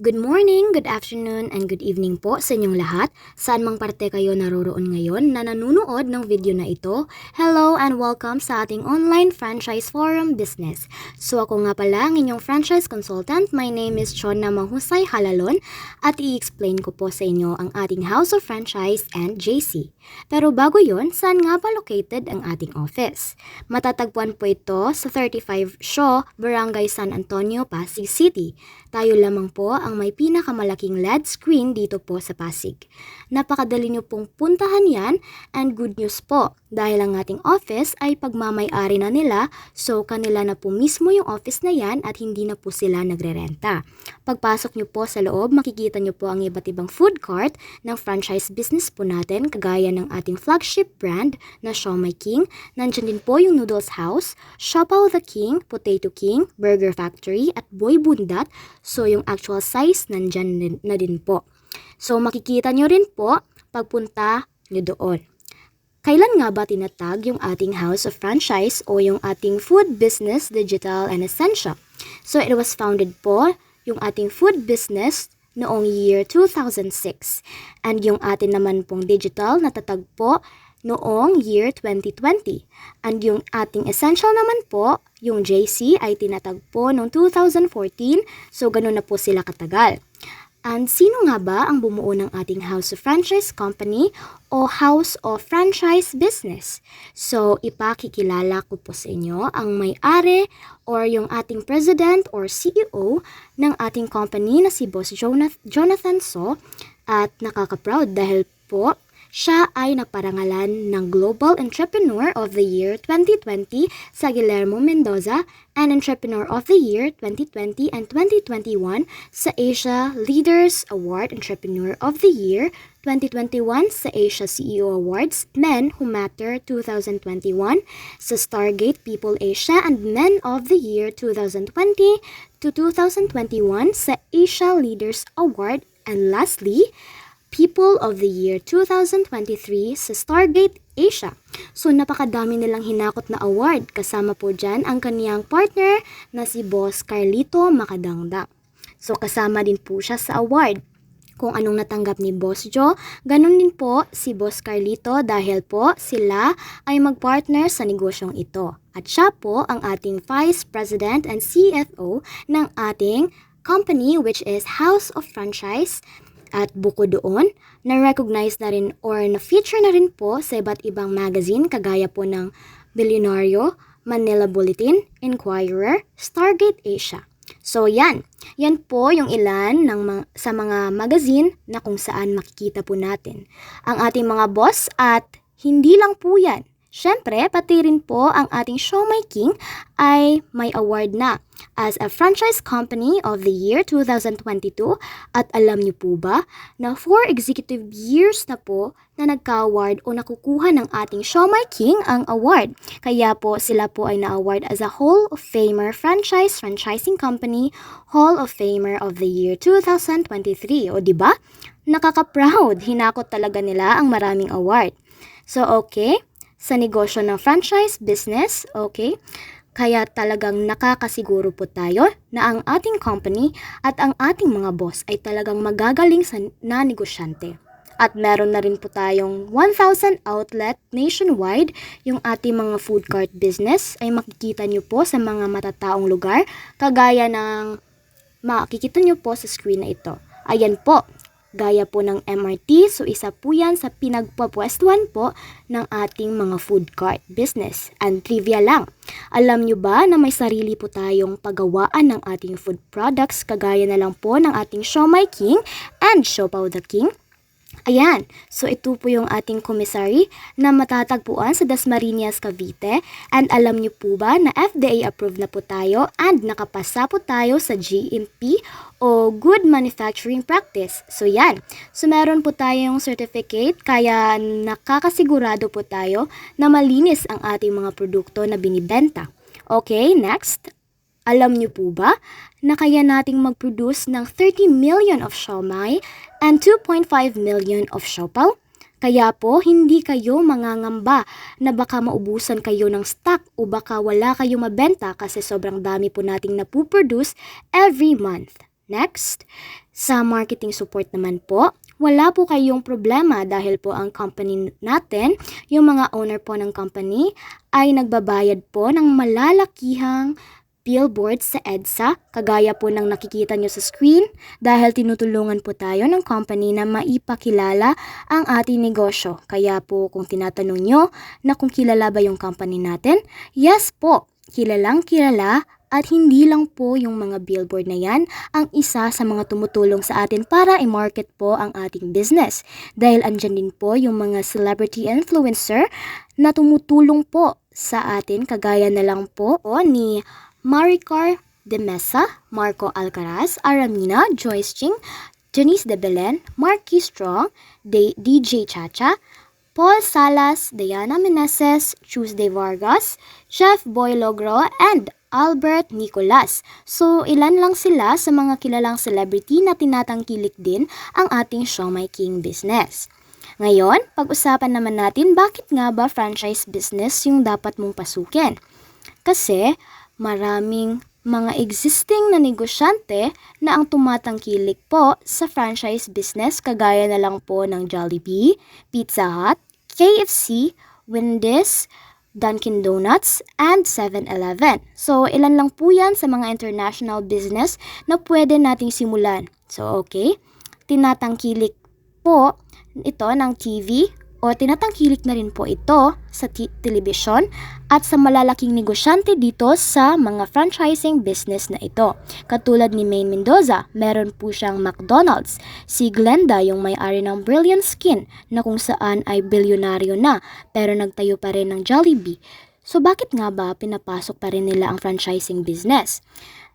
Good morning, good afternoon, and good evening po sa inyong lahat. Saan mang parte kayo naroroon ngayon na nanunood ng video na ito. Hello and welcome sa ating online franchise forum business. So ako nga pala ang inyong franchise consultant. My name is Chona Mahusay Halalon at i-explain ko po sa inyo ang ating House of Franchise and JC. Pero bago yon, saan nga ba located ang ating office? Matatagpuan po ito sa 35 Shaw, Barangay San Antonio, Pasig City. Tayo lamang po ang may pinakamalaking LED screen dito po sa Pasig. Napakadali nyo pong puntahan yan and good news po dahil ang ating office ay pagmamay-ari na nila so kanila na po mismo yung office na yan at hindi na po sila nagrerenta. Pagpasok nyo po sa loob, makikita nyo po ang iba't ibang food cart ng franchise business po natin kagaya ng ating flagship brand na Siomai King. Nandyan din po yung Noodles House, Siopaw the King, Potato King, Burger Factory at Boy Bundat. So yung actual size nandyan na din po. So makikita nyo rin po pagpunta nyo doon. Kailan nga ba tinatag yung ating House of Franchise o yung ating food business, digital and essential? So it was founded po yung ating food business noong year 2006. And yung atin naman pong digital natatag po noong year 2020. And yung ating essential naman po, yung JC ay tinatag po noong 2014. So ganun na po sila katagal. And sino nga ba ang bumuo ng ating House of Franchise Company o House of Franchise Business? So, ipakikilala ko po sa inyo ang may-ari or yung ating President or CEO ng ating company na si Boss Jonathan So. At nakaka-proud dahil po siya ay naparangalan ng Global Entrepreneur of the Year 2020 sa Guillermo Mendoza and Entrepreneur of the Year 2020 and 2021 sa Asia Leaders Award Entrepreneur of the Year 2021 sa Asia CEO Awards Men Who Matter 2021 sa Stargate People Asia and Men of the Year 2020 to 2021 sa Asia Leaders Award, and lastly, People of the Year 2023 sa Stargate Asia. So napakadami nilang hinakot na award. Kasama po dyan ang kaniyang partner na si Boss Carlito Macadangdang. So kasama din po siya sa award. Kung anong natanggap ni Boss Joe, ganun din po si Boss Carlito dahil po sila ay magpartner sa negosyong ito. At siya po ang ating Vice President and CFO ng ating company which is House of Franchise. At bukod doon, na-recognize na rin or na-feature na rin po sa iba't ibang magazine kagaya po ng Billionario, Manila Bulletin, Inquirer, Stargate Asia. So yan po yung ilan sa mga magazine na kung saan makikita po natin ang ating mga boss at hindi lang po yan. Siyempre, pati rin po ang ating Siomai King ay may award na as a Franchise Company of the Year 2022 at alam niyo po ba na 4 executive years na po na nagka-award o nakukuha ng ating Siomai King ang award. Kaya po sila po ay na-award as a Hall of Famer Franchising Company Hall of Famer of the Year 2023. O diba? Nakaka-proud, hinakot talaga nila ang maraming award. So okay, sa negosyo ng franchise business, okay? Kaya talagang nakakasiguro po tayo na ang ating company at ang ating mga boss ay talagang magagaling na negosyante. At meron na rin po tayong 1,000 outlet nationwide. Yung ating mga food cart business ay makikita nyo po sa mga matataong lugar kagaya ng makikita nyo po sa screen na ito. Ayan po. Gaya po ng MRT, so isa po yan sa pinagpapwestuhan po ng ating mga food cart business. And trivia lang, alam nyo ba na may sarili po tayong paggawaan ng ating food products kagaya na lang po ng ating Siomai King and Siopaw the King? Ayan, so ito po yung ating commissary na matatagpuan sa Dasmariñas, Cavite. And alam niyo po ba na FDA approved na po tayo and nakapasa po tayo sa GMP o Good Manufacturing Practice. So yan, so meron po tayong certificate kaya nakakasigurado po tayo na malinis ang ating mga produkto na binibenta. Okay, next. Alam niyo po ba na kaya nating mag-produce ng 30 million of siomai and 2.5 million of siopaw? Kaya po, hindi kayo mangangamba na baka maubusan kayo ng stock o baka wala kayong mabenta kasi sobrang dami po nating napuproduce every month. Next, sa marketing support naman po, wala po kayong problema dahil po ang company natin, yung mga owner po ng company, ay nagbabayad po ng malalakihang billboards sa EDSA, kagaya po ng nakikita nyo sa screen, dahil tinutulungan po tayo ng company na maipakilala ang ating negosyo. Kaya po kung tinatanong nyo na kung kilala ba yung company natin, yes po, kilalang kilala. At hindi lang po yung mga billboard na yan ang isa sa mga tumutulong sa atin para i-market po ang ating business. Dahil andyan din po yung mga celebrity influencer na tumutulong po sa atin, kagaya na lang po ni Maricar de Mesa, Marco Alcaraz, Aramina, Joyce Ching, Janice de Belen, Marky Strong, DJ Chacha, Paul Salas, Diana Meneses, Tuesday Vargas, Chef Boy Logro, and Albert Nicolas. So, ilan lang sila sa mga kilalang celebrity na tinatangkilik din ang ating Siomai King business. Ngayon, pag-usapan naman natin bakit nga ba franchise business yung dapat mong pasukin. Kasi, maraming mga existing na negosyante na ang tumatangkilik po sa franchise business kagaya na lang po ng Jollibee, Pizza Hut, KFC, Wendy's, Dunkin Donuts, and 7-Eleven. So, ilan lang po yan sa mga international business na pwede nating simulan. So, okay, tinatangkilik po ito ng TV o tinatangkilik na rin po ito sa television at sa malalaking negosyante dito sa mga franchising business na ito. Katulad ni Maine Mendoza, meron po siyang McDonald's. Si Glenda, yung may-ari ng Brilliant Skin na kung saan ay bilyonaryo na pero nagtayo pa rin ng Jollibee. So bakit nga ba pinapasok pa rin nila ang franchising business?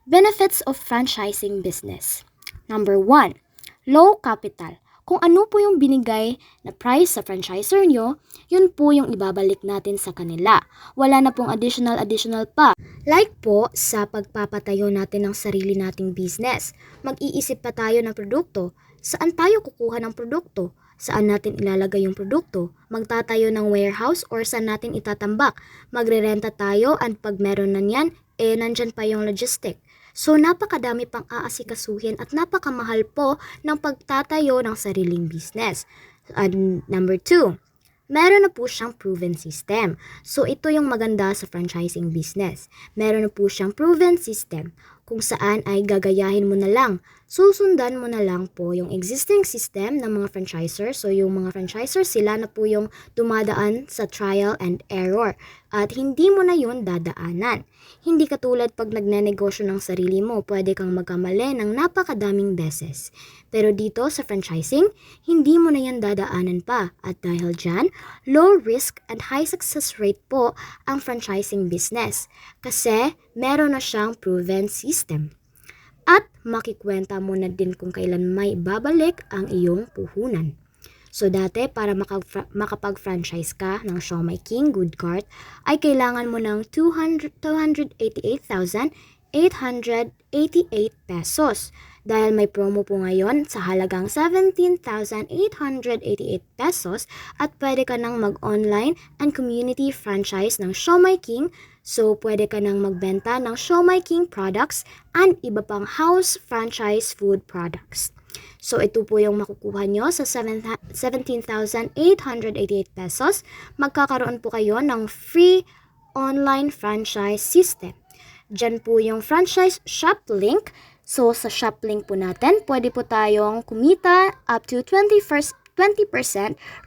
Benefits of franchising business. Number 1, low capital. Kung ano po yung binigay na price sa franchisor nyo, yun po yung ibabalik natin sa kanila. Wala na pong additional pa. Like po sa pagpapatayo natin ng sarili nating business. Mag-iisip pa tayo ng produkto. Saan tayo kukuha ng produkto? Saan natin ilalagay yung produkto? Magtatayo ng warehouse or saan natin itatambak? Magrerenta tayo at pag meron na yan, nandyan pa yung logistic. So, napakadami pang aasikasuhin at napakamahal po ng pagtatayo ng sariling business. And number 2, meron na po siyang proven system. So, ito yung maganda sa franchising business. Meron na po siyang proven system kung saan ay gagayahin mo na lang. Susundan mo na lang po yung existing system ng mga franchisor. So, yung mga franchisor, sila na po yung dumadaan sa trial and error. At hindi mo na yun dadaanan. Hindi katulad pag nagnenegosyo ng sarili mo, pwede kang magkamali ng napakadaming beses. Pero dito sa franchising, hindi mo na yan dadaanan pa. At dahil dyan, low risk and high success rate po ang franchising business. Kasi meron na siyang proven system. At makikwenta mo na din kung kailan may babalik ang iyong puhunan. So dati, para makapag-franchise ka ng Siomai King Good Cart, ay kailangan mo ng 288,888 pesos. Dahil may promo po ngayon sa halagang 17,888 pesos at pwede ka nang mag-online and community franchise ng Siomai King. So, pwede ka nang magbenta ng Siomai King products and iba pang house franchise food products. So, ito po yung makukuha nyo sa 17,888 pesos. Magkakaroon po kayo ng free online franchise system. Diyan po yung franchise shop link. So, sa shop link po natin, pwede po tayong kumita up to 20%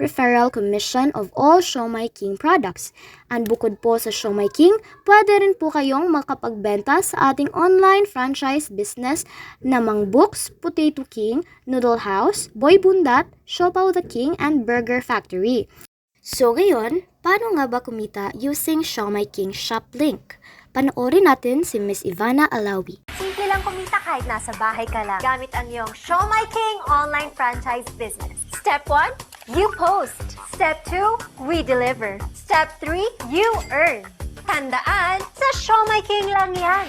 referral commission of all Siomai King products. And bukod po sa Siomai King, pwede rin po kayong makapagbenta sa ating online franchise business na Mang Books, Potato King, Noodle House, Boy Bundat, Siopaw the King, and Burger Factory. So ngayon, paano nga ba kumita using Siomai King shop link? Panoorin natin si Miss Ivana Alawi. Simple lang kumita kahit nasa bahay ka lang. Gamit ang iyong Siomai King online franchise business. Step 1, you post. Step 2, we deliver. Step 3, you earn. Tandaan, sa Siomai King lang yan.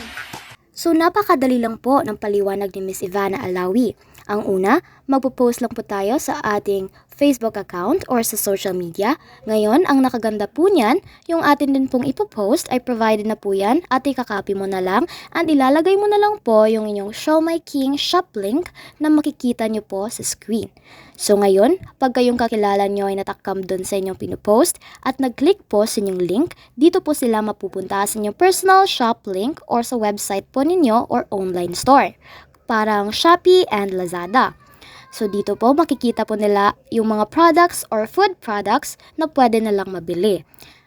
So napakadali lang po ng paliwanag ni Miss Ivana Alawi. Ang una, magpo-post lang po tayo sa ating Facebook account or sa social media. Ngayon, ang nakaganda po niyan, yung atin din pong ipopost ay provided na po yan at ikakopy mo na lang and ilalagay mo na lang po yung inyong Show My King shop link na makikita nyo po sa screen. So ngayon, pag kayong kakilala nyo ay natakam dun sa inyong pinupost at nag-click po sa inyong link, dito po sila mapupunta sa inyong personal shop link or sa website po ninyo or online store. Parang Shopee and Lazada. So dito po makikita po nila yung mga products or food products na pwede nilang mabili.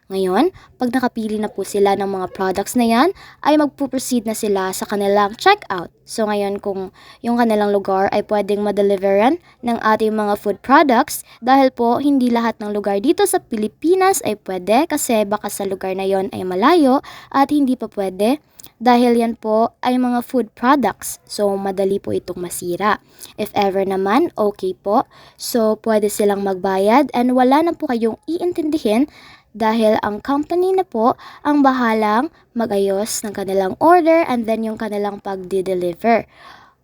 Ngayon, pag nakapili na po sila ng mga products na yan, ay magpo-proceed na sila sa kanilang checkout. So ngayon kung yung kanilang lugar ay pwedeng ma-deliveran ng ating mga food products, dahil po hindi lahat ng lugar dito sa Pilipinas ay pwede kasi baka sa lugar na yon ay malayo at hindi pa pwede. Dahil yan po ay mga food products, so madali po itong masira. If ever naman, okay po. So pwede silang magbayad and wala na po kayong iintindihin dahil ang company na po ang bahalang magayos ng kanilang order and then yung kanilang pagdi-deliver.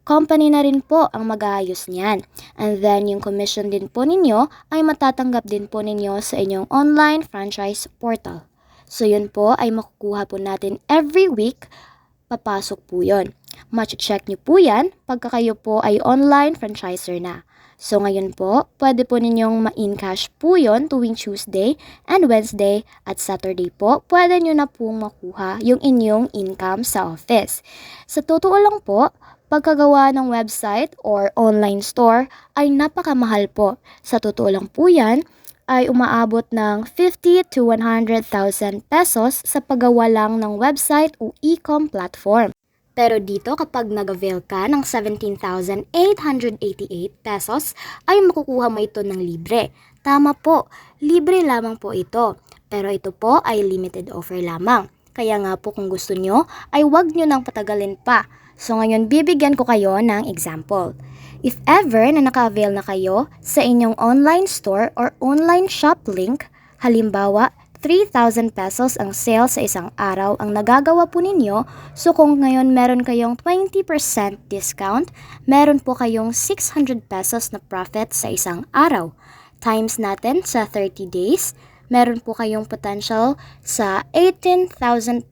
Company na rin po ang mag-aayos niyan. And then yung commission din po ninyo ay matatanggap din po ninyo sa inyong online franchise portal. So yun po ay makukuha po natin every week, papasok po yun. Check nyo po yan pagka kayo po ay online franchisor na. So ngayon po, pwede po ninyong ma-in-cash po yun tuwing Tuesday and Wednesday at Saturday po, pwede nyo na pong makuha yung inyong income sa office. Sa totoo lang po, pagkagawa ng website or online store ay napakamahal po. Sa totoo lang po yan, ay umaabot ng 50 to 100,000 pesos sa paggawa lang ng website o e-com platform. Pero dito kapag nag-avail ka ng 17,888 pesos ay makukuha mo ito ng libre. Tama po, libre lamang po ito. Pero ito po ay limited offer lamang. Kaya nga po kung gusto nyo ay huwag nyo nang patagalin pa. So ngayon bibigyan ko kayo ng example. If ever na naka-avail na kayo sa inyong online store or online shop link, halimbawa 3,000 pesos ang sale sa isang araw ang nagagawa po ninyo, so kung ngayon meron kayong 20% discount, meron po kayong 600 pesos na profit sa isang araw. Times natin sa 30 days, meron po kayong potential sa 18,000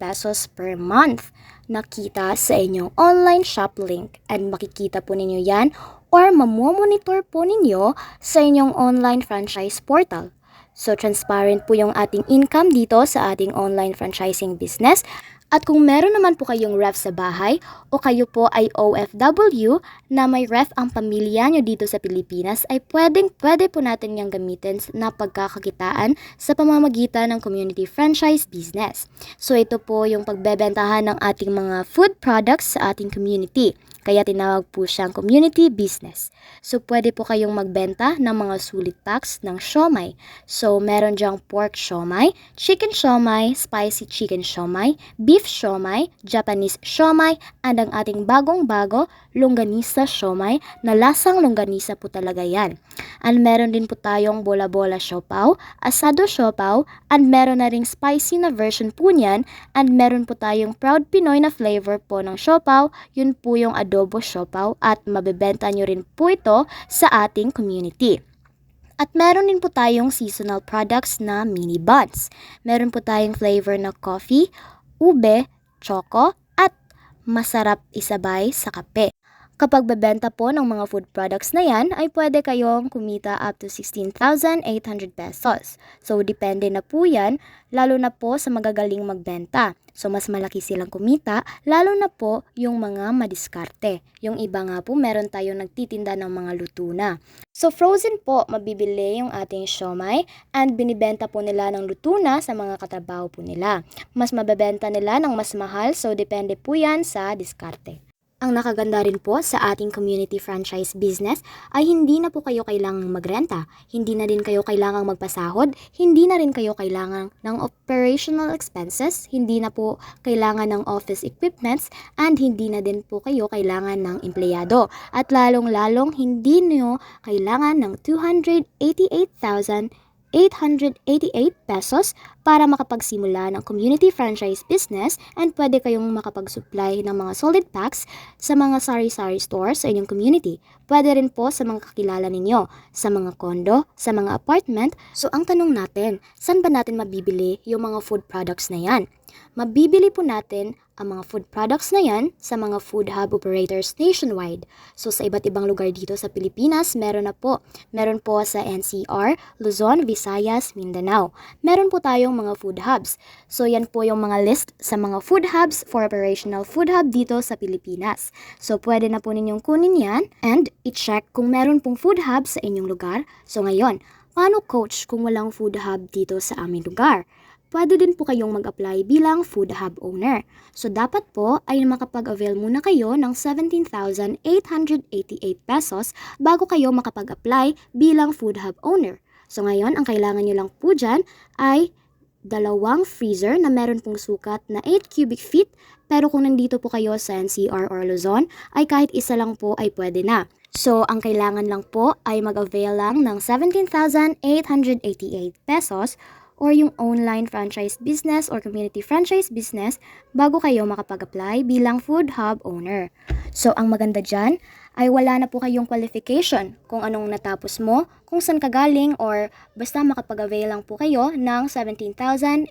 pesos per month nakita sa inyong online shop link and makikita po ninyo yan or mamomonitor po ninyo sa inyong online franchise portal. So transparent po yung ating income dito sa ating online franchising business. At kung meron naman po kayong ref sa bahay o kayo po ay OFW na may ref ang pamilya nyo dito sa Pilipinas, ay pwede po natin yung gamitin na pagkakakitaan sa pamamagitan ng community franchise business. So ito po yung pagbebentahan ng ating mga food products sa ating community. Kaya tinawag po siyang community business. So pwede po kayong magbenta ng mga sulit packs ng siomai. So meron dyang pork siomai, chicken siomai, spicy chicken siomai, beef siomai, Japanese siomai, and ang ating bagong-bago, longganisa siomai, na lasang longganisa po talaga yan. And meron din po tayong bola-bola siopaw, asado siopaw, and meron na ring spicy na version po niyan, and meron po tayong proud Pinoy na flavor po ng siopaw, yun po yung adobo siopaw, at mabebenta nyo rin po ito sa ating community. At meron din po tayong seasonal products na mini buns. Meron po tayong flavor na coffee, ube, choco, at masarap isabay sa kape. Kapag bebenta po ng mga food products na yan, ay pwede kayong kumita up to 16,800 pesos. So, depende na po yan, lalo na po sa magagaling magbenta. So, mas malaki silang kumita, lalo na po yung mga madiskarte. Yung iba nga po, meron tayong nagtitinda ng mga luto na. So, frozen po, mabibili yung ating siomai and binibenta po nila ng luto na sa mga katrabaho po nila. Mas mabebenta nila ng mas mahal, so depende po yan sa diskarte. Ang nakaganda rin po sa ating community franchise business ay hindi na po kayo kailangang magrenta, hindi na din kayo kailangang magpasahod, hindi na rin kayo kailangan ng operational expenses, hindi na po kailangan ng office equipments, and hindi na din po kayo kailangan ng empleyado. At lalong-lalong hindi nyo kailangan ng 288,000 pesos para makapagsimula ng community franchise business, and pwede kayong makapag-supply ng mga solid packs sa mga sari-sari stores sa inyong community. Pwede rin po sa mga kakilala ninyo, sa mga condo, sa mga apartment. So ang tanong natin, saan ba natin mabibili yung mga food products na yan? Mabibili po natin ang mga food products na yan sa mga food hub operators nationwide. So sa iba't ibang lugar dito sa Pilipinas, meron na po. Meron po sa NCR, Luzon, Visayas, Mindanao. Meron po tayong mga food hubs. So yan po yung mga list sa mga food hubs for operational food hub dito sa Pilipinas. So pwede na po ninyong kunin yan and i-check kung meron pong food hub sa inyong lugar. So ngayon, paano coach kung walang food hub dito sa aming lugar? Pwede din po kayong mag-apply bilang food hub owner. So dapat po ay makapag-avail muna kayo ng 17,888 pesos bago kayo makapag-apply bilang food hub owner. So ngayon, ang kailangan nyo lang po dyan ay dalawang freezer na meron pong sukat na 8 cubic feet, pero kung nandito po kayo sa NCR or Luzon, ay kahit isa lang po ay pwede na. So, ang kailangan lang po ay mag-avail lang ng 17,888 pesos or yung online franchise business or community franchise business bago kayo makapag-apply bilang food hub owner. So, ang maganda dyan ay wala na po kayong qualification kung anong natapos mo, kung saan ka galing, or basta makapag-avail lang po kayo ng 17,888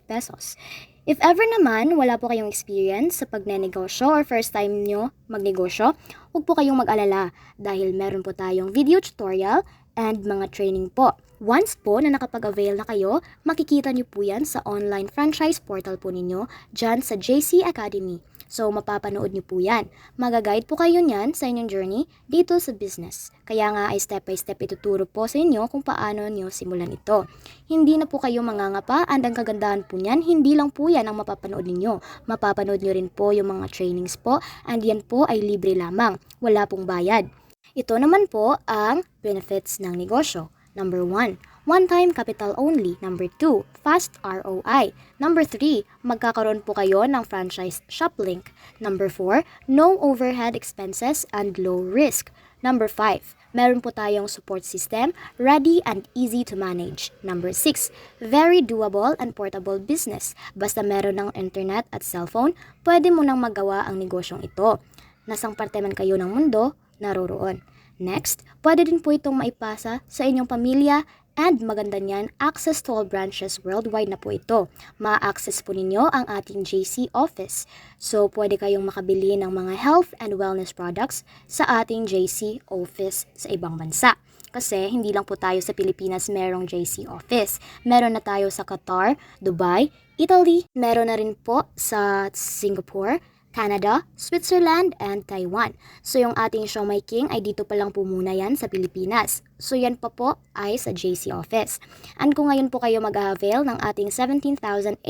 pesos. If ever naman wala po kayong experience sa pagnenegosyo or first time nyo magnegosyo, huwag po kayong mag-alala dahil meron po tayong video tutorial and mga training po. Once po na nakapag-avail na kayo, makikita nyo po yan sa online franchise portal po ninyo dyan sa JC Academy. So, mapapanood nyo po yan. Magaguide po kayo niyan sa inyong journey dito sa business. Kaya nga ay step by step ituturo po sa inyo kung paano nyo simulan ito. Hindi na po kayo mangangapa, and ang kagandahan po niyan, hindi lang po yan ang mapapanood ninyo. Mapapanood nyo rin po yung mga trainings po, and yan po ay libre lamang. Wala pong bayad. Ito naman po ang benefits ng negosyo. Number 1, one-time capital only. Number 2, fast ROI. Number 3, magkakaroon po kayo ng franchise shop link. Number 4, no overhead expenses and low risk. Number 5, meron po tayong support system, ready and easy to manage. Number 6, very doable and portable business. Basta meron ng internet at cellphone, pwede mo nang magawa ang negosyong ito. Nasang parte man kayo ng mundo, naroroon. Next, pwede din po itong maipasa sa inyong pamilya, and maganda niyan, access to all branches worldwide na po ito. Ma-access po ninyo ang ating JC office. So, pwede kayong makabili ng mga health and wellness products sa ating JC office sa ibang bansa. Kasi hindi lang po tayo sa Pilipinas merong JC office. Meron na tayo sa Qatar, Dubai, Italy, meron na rin po sa Singapore, Canada, Switzerland, and Taiwan. So yung ating Siomai King ay dito pa lang po muna yan sa Pilipinas. So yan pa po ay sa JC office. And kung ngayon po kayo mag-avail ng ating 17,888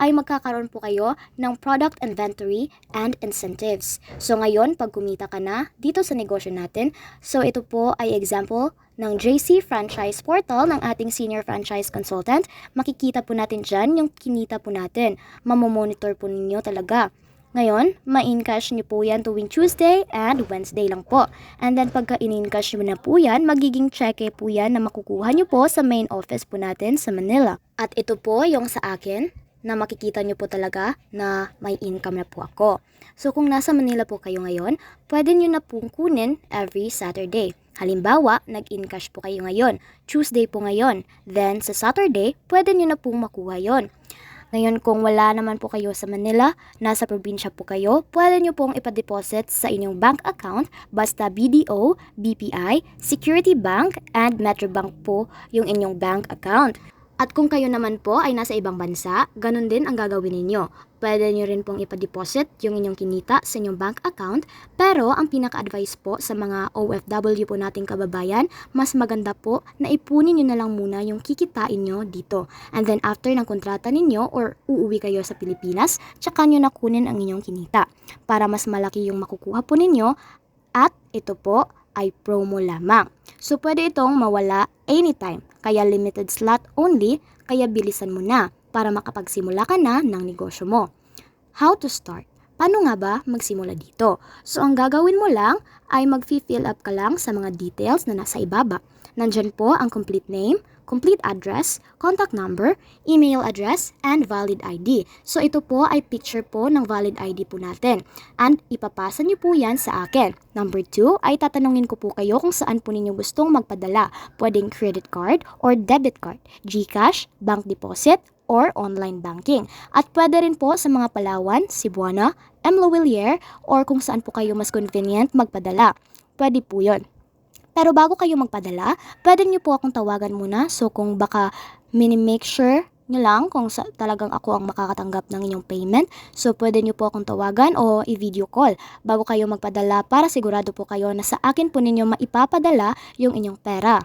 ay magkakaroon po kayo ng product inventory and incentives. So ngayon pag kumita ka na dito sa negosyo natin, so ito po ay example ng JC Franchise Portal ng ating Senior Franchise Consultant. Makikita po natin dyan yung kinita po natin. Mamomonitor po ninyo talaga. Ngayon, ma-in-cash niyo po yan tuwing Tuesday and Wednesday lang po. And then pagka in-cash niyo na po yan, magiging cheque po yan na makukuha niyo po sa main office po natin sa Manila. At ito po yung sa akin na makikita niyo po talaga na may income na po ako. So kung nasa Manila po kayo ngayon, pwede niyo na pong kunin every Saturday. Halimbawa, nag-in-cash po kayo ngayon, Tuesday po ngayon, then sa Saturday, pwede nyo na pong makuha yon. Ngayon, kung wala naman po kayo sa Manila, nasa probinsya po kayo, pwede nyo pong ipadeposit sa inyong bank account, basta BDO, BPI, Security Bank, and Metrobank po yung inyong bank account. At kung kayo naman po ay nasa ibang bansa, ganun din ang gagawin ninyo. Pwede nyo rin pong ipadeposit yung inyong kinita sa inyong bank account, pero ang pinaka-advice po sa mga OFW po nating kababayan, mas maganda po na ipunin nyo na lang muna yung kikitain nyo dito. And then after ng kontrata ninyo or uuwi kayo sa Pilipinas, tsaka nyo nakunin ang inyong kinita para mas malaki yung makukuha po ninyo, at ito po ay promo lamang. So pwede itong mawala anytime, kaya limited slot only, kaya bilisan mo na para makapagsimula ka na ng negosyo mo. How to start? Paano nga ba magsimula dito? So ang gagawin mo lang ay mag-fill up ka lang sa mga details na nasa ibaba. Nandyan po ang complete name, complete address, contact number, email address, and valid ID. So ito po ay picture po ng valid ID po natin. And ipapasa niyo po yan sa akin. Number 2 ay tatanungin ko po kayo kung saan po ninyo gustong magpadala. Pwedeng credit card or debit card, GCash, bank deposit, or online banking. At pwede rin po sa mga Palawan, Cebuana, M. Lawilier, or kung saan po kayo mas convenient magpadala. Pwede po yun. Pero bago kayo magpadala, pwede nyo po akong tawagan muna. So kung baka mini-make sure nyo lang kung talagang ako ang makakatanggap ng inyong payment. So pwede nyo po akong tawagan o i-video call bago kayo magpadala para sigurado po kayo na sa akin po ninyo maipapadala yung inyong pera.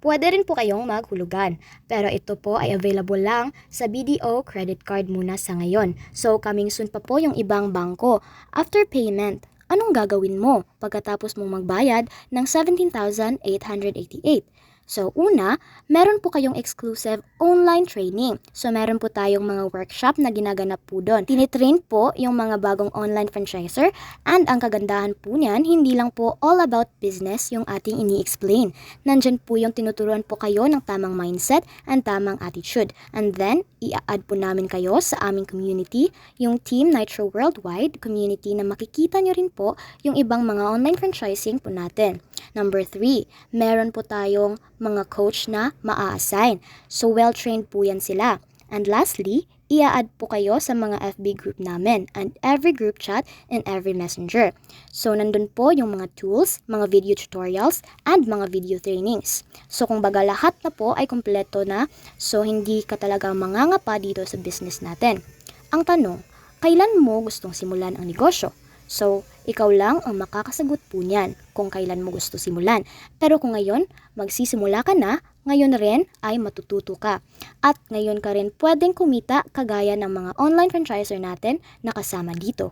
Pwede rin po kayong maghulugan, pero ito po ay available lang sa BDO credit card muna sa ngayon. So coming soon pa po yung ibang bangko. After payment, anong gagawin mo pagkatapos mong magbayad ng 17,888? So una, meron po kayong exclusive online training. So meron po tayong mga workshop na ginaganap po doon. Tinitrain po yung mga bagong online franchisor, and ang kagandahan po niyan, hindi lang po all about business yung ating ini-explain. Nandyan po yung tinuturuan po kayo ng tamang mindset and tamang attitude. And then, i-add po namin kayo sa aming community, yung Team Nitro Worldwide community na makikita nyo rin po yung ibang mga online franchising po natin. Number 3, meron po tayong mga coach na maa-assign. So, well-trained po yan sila. And lastly, i-add po kayo sa mga FB group namin and every group chat and every messenger. So, nandun po yung mga tools, mga video tutorials, and mga video trainings. So, kung baga lahat na po ay kompleto na, so hindi ka talaga mangangapa dito sa business natin. Ang tanong, kailan mo gustong simulan ang negosyo? So, ikaw lang ang makakasagot po niyan kung kailan mo gusto simulan. Pero kung ngayon, magsisimula ka na, ngayon rin ay matututo ka. At ngayon ka rin pwedeng kumita kagaya ng mga online franchisor natin na kasama dito.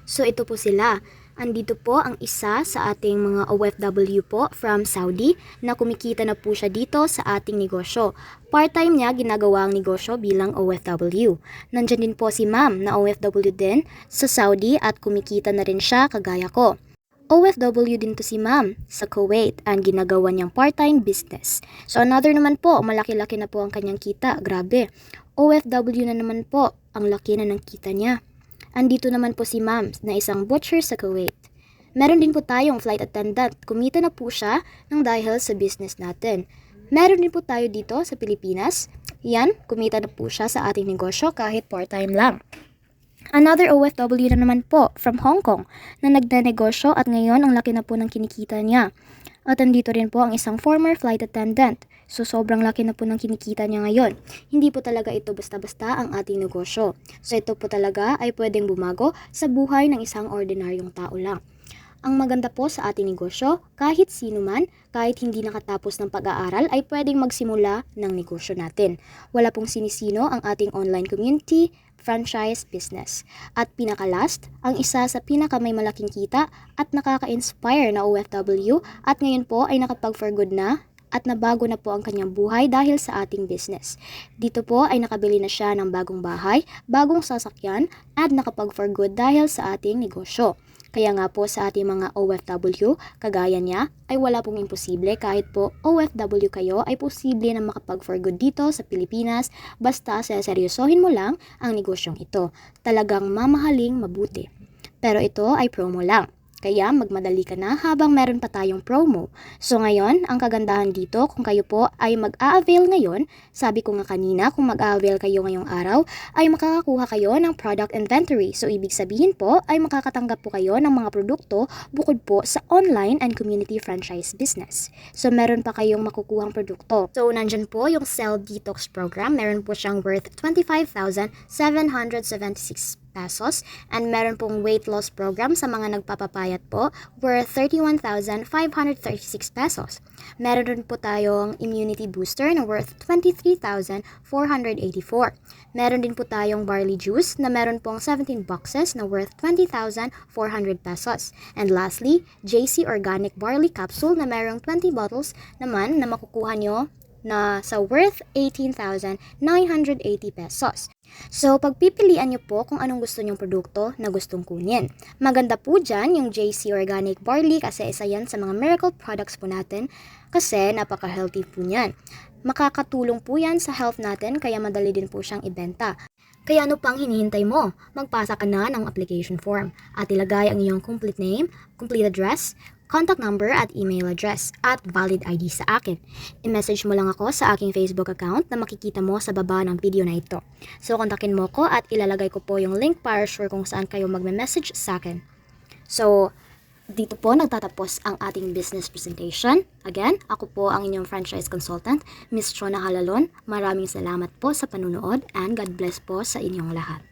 So, ito po sila. Andito po ang isa sa ating mga OFW po from Saudi na kumikita na po siya dito sa ating negosyo. Part-time niya ginagawa ang negosyo bilang OFW. Nandyan din po si ma'am na OFW din sa Saudi at kumikita na rin siya kagaya ko. OFW din to si ma'am sa Kuwait and ginagawa niyang part-time business. So another naman po, malaki-laki na po ang kanyang kita. Grabe. OFW na naman po, ang laki na ng kita niya. Andito naman po si ma'am na isang butcher sa Kuwait. Meron din po tayong flight attendant. Kumita na po siya ng dahil sa business natin. Meron din po tayo dito sa Pilipinas. Yan, kumita na po siya sa ating negosyo kahit part-time lang. Another OFW na naman po from Hong Kong na nagdanegosyo at ngayon ang laki na po ng kinikita niya. At andito rin po ang isang former flight attendant. So sobrang laki na po ng kinikita niya ngayon. Hindi po talaga ito basta-basta ang ating negosyo. So ito po talaga ay pwedeng bumago sa buhay ng isang ordinaryong tao lang. Ang maganda po sa ating negosyo, kahit sino man, kahit hindi nakatapos ng pag-aaral ay pwedeng magsimula ng negosyo natin. Wala pong sinisino ang ating online community, franchise business. At pinaka-last, ang isa sa pinaka-may malaking kita at nakaka-inspire na OFW at ngayon po ay nakapag-for good na at nabago na po ang kanyang buhay dahil sa ating business. Dito po ay nakabili na siya ng bagong bahay, bagong sasakyan at nakapag-for good dahil sa ating negosyo. Kaya nga po sa ating mga OFW, kagaya niya, ay wala pong imposible kahit po OFW kayo ay posible na makapag-for good dito sa Pilipinas basta seryosohin mo lang ang negosyong ito. Talagang mamahaling mabuti. Pero ito ay promo lang. Kaya magmadali ka na habang meron pa tayong promo. So ngayon, ang kagandahan dito kung kayo po ay mag-a-avail ngayon, sabi ko nga kanina kung mag-a-avail kayo ngayong araw, ay makakakuha kayo ng product inventory. So ibig sabihin po ay makakatanggap po kayo ng mga produkto bukod po sa online and community franchise business. So meron pa kayong makukuhang produkto. So nandyan po yung Cell Detox Program. Meron po siyang worth 25,776 pesos and meron pong weight loss program sa mga nagpapapayat po worth 31,536 pesos. Meron rin po tayong immunity booster na worth 23,484. Meron din po tayong barley juice na meron pong 17 boxes na worth 20,400 pesos. And lastly, JC Organic Barley Capsule na merong 20 bottles naman na makukuha nyo na sa worth 18,980 pesos. So, pagpipilian nyo po kung anong gusto nyong produkto na gustong kunin. Maganda po dyan yung JC Organic Barley kasi isa yan sa mga miracle products po natin kasi napaka-healthy po niyan. Makakatulong po yan sa health natin kaya madali din po siyang ibenta. Kaya ano pang hinihintay mo? Magpasa ka na ng application form at ilagay ang iyong complete name, complete address, contact number at email address at valid ID sa akin. I-message mo lang ako sa aking Facebook account na makikita mo sa baba ng video na ito. So, kontakin mo ko at ilalagay ko po yung link para sure kung saan kayo magme-message sa akin. So, dito po nagtatapos ang ating business presentation. Again, ako po ang inyong franchise consultant, Miss Chona Halalon. Maraming salamat po sa panunood and God bless po sa inyong lahat.